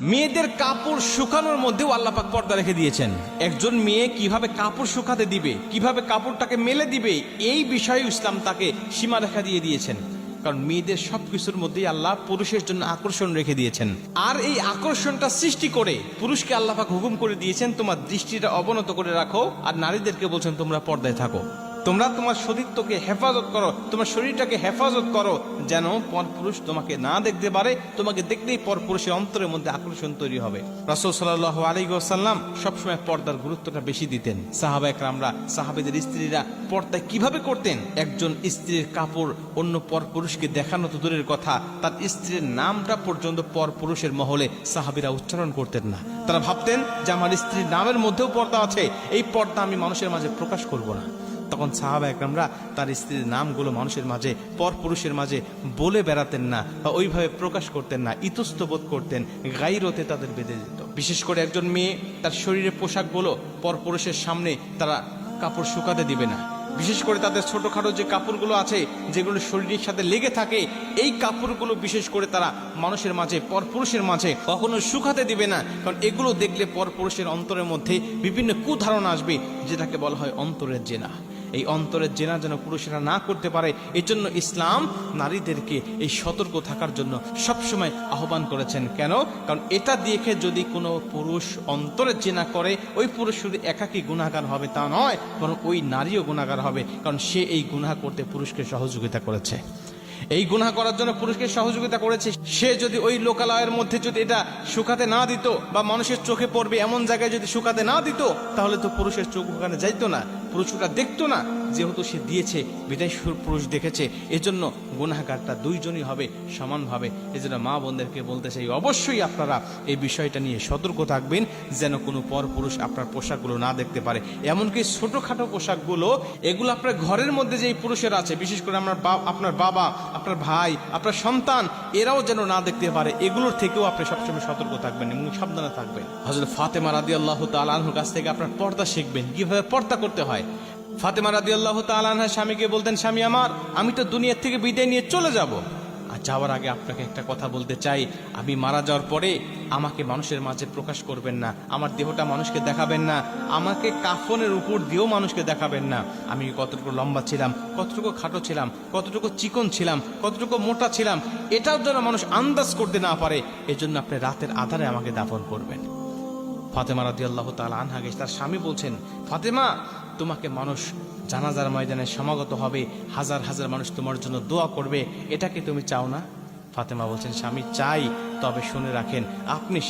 মেয়েদের কাপড় শুকানোর মধ্যেও আল্লাহ পাক পর্দা রেখে দিয়েছেন। একজন মেয়ে কিভাবে কাপড় শুকাতে দিবে, কিভাবে কাপড়টাকে মেলে দিবে, এই বিষয়ে ইসলাম তাকে সীমারেখা দিয়ে দিয়েছেন। কারণ মেয়েদের সবকিছুর মধ্যেই আল্লাহ পুরুষের জন্য আকর্ষণ রেখে দিয়েছেন। আর এই আকর্ষণটা সৃষ্টি করে পুরুষকে আল্লাহ পাক হুকুম করে দিয়েছেন তোমার দৃষ্টিটা অবনত করে রাখো, আর নারীদেরকে বলছেন তোমরা পর্দায় থাকো, তোমরা তোমার শরীরকে হেফাজত করো, তোমার শরীরটাকে হেফাজত করো, যেন পরপুরুষ তোমাকে না দেখতে পারে। তোমাকে দেখলেই পরপুরুষের অন্তরের মধ্যে আকর্ষণ তৈরি হবে। রাসূল সাল্লাল্লাহু আলাইহি ওয়াসাল্লাম সবসময় পর্দার গুরুত্বটা বেশি দিতেন। সাহাবা একরামরা, সাহাবীদের স্ত্রীরা পর্দা কিভাবে করতেন? একজন স্ত্রীর কাপড় অন্য পরপুরুষকে দেখানো তো দূরের কথা, তার স্ত্রীর নামটা পর্যন্ত পরপুরুষের মহলে সাহাবীরা উচ্চারণ করতেন না। তারা ভাবতেন যে আমার স্ত্রীর নামের মধ্যেও পর্দা আছে, এই পর্দা আমি মানুষের মাঝে প্রকাশ করব না। তখন সাহাবা একরামরা তার স্ত্রীর নামগুলো মানুষের মাঝে, পরপুরুষের মাঝে বলে বেড়াতেন না বা ওইভাবে প্রকাশ করতেন না, ইতস্তবোধ করতেন, গাইরতে তাদের বেঁধে যেত। বিশেষ করে একজন মেয়ে তার শরীরের পোশাকগুলো পরপুরুষের সামনে তারা কাপড় শুকাতে দিবে না। বিশেষ করে তাদের ছোটখাটো যে কাপড়গুলো আছে, যেগুলো শরীরের সাথে লেগে থাকে, এই কাপড়গুলো বিশেষ করে তারা মানুষের মাঝে, পরপুরুষের মাঝে কখনো শুকাতে দিবে না। কারণ এগুলো দেখলে পরপুরুষের অন্তরের মধ্যে বিভিন্ন কুধারণা আসবে, যেটাকে বলা হয় অন্তরের জেনা। এই অন্তরের জেনা যেন পুরুষেরা না করতে পারে, এজন্য ইসলাম নারীদেরকে এই সতর্ক থাকার জন্য সবসময় আহ্বান করেছেন। কেন? কারণ এটা দেখে যদি কোনো পুরুষ অন্তরের জেনা করে, ওই পুরুষ শুধু একাকী গুনাহগার হবে তা নয়, বরং ওই নারীও গুনাহগার হবে। কারণ সে এই গুনাহ করতে পুরুষকে সহযোগিতা করেছে, এই গুনাহ করার জন্য পুরুষকে সহযোগিতা করেছে। সে যদি ওই লোকালয়ের মধ্যে যদি এটা শুকাতে না দিত, বা মানুষের চোখে পড়বে এমন জায়গায় যদি শুকাতে না দিত, তাহলে তো পুরুষের চোখ ওখানে যাইতো না, পুরুষ ওটা দেখতো না। যেহেতু সে দিয়েছে, বিদায় পুরুষ দেখেছে, এজন্য গুনাহগারটা দুইজনই হবে সমানভাবে। এজন্য মা বোনদেরকে বলতে চাই, অবশ্যই আপনারা এই বিষয়টা নিয়ে সতর্ক থাকবেন, যেন কোনো পরপুরুষ আপনার পোশাকগুলো না দেখতে পারে। এমনকি ছোটখাটো পোশাকগুলো, এগুলো আপনার ঘরের মধ্যে যেই পুরুষের আছে, বিশেষ করে আপনার বাবা, আপনার ভাই, আপনার সন্তান, এরাও যেন না দেখতে পারে। এগুলোর থেকেও আপনি সবসময় সতর্ক থাকবেন এবং সাবধানে থাকবেন। হযরত ফাতেমা রাদিয়াল্লাহু তাআলা আনহার কাছ থেকে আপনার পর্দা শিখবেন, কিভাবে পর্দা করতে হয়। ফাতেমা রাদিয়াল্লাহু তাআলা আনহা স্বামীকে বলতেন, স্বামী আমার, আমি তো দুনিয়া থেকে বিদায় নিয়ে চলে যাব, আর যাওয়ার আগে আপনাকে একটা কথা বলতে চাই, আমি মারা যাওয়ার পরে আমাকে মানুষের মাঝে প্রকাশ করবেন না, আমার দেহটা মানুষকে দেখাবেন না, আমাকে কাফনের উপর দিয়েও মানুষকে দেখাবেন না। আমি কতটুকু লম্বা ছিলাম, কতটুকু খাটো ছিলাম, কতটুকু চিকন ছিলাম, কতটুকু মোটা ছিলাম, এটাও যেন মানুষ আন্দাজ করতে না পারে। এজন্য আপনি রাতের আধারে আমাকে দাফন করবেন। ফাতেমা রাদিয়াল্লাহু তাআলা আনহাকে তার স্বামী বলছেন, ফাতেমা, তোমাকে মানুষ জানাজার ময়দানে সমাগত হবে, হাজার হাজার মানুষ তোমার জন্য দোয়া করবে, এটা কি তুমি চাও না? ফাতেমা বলছেন, স্বামী চাই, তবে শুনে রাখেন, আপনি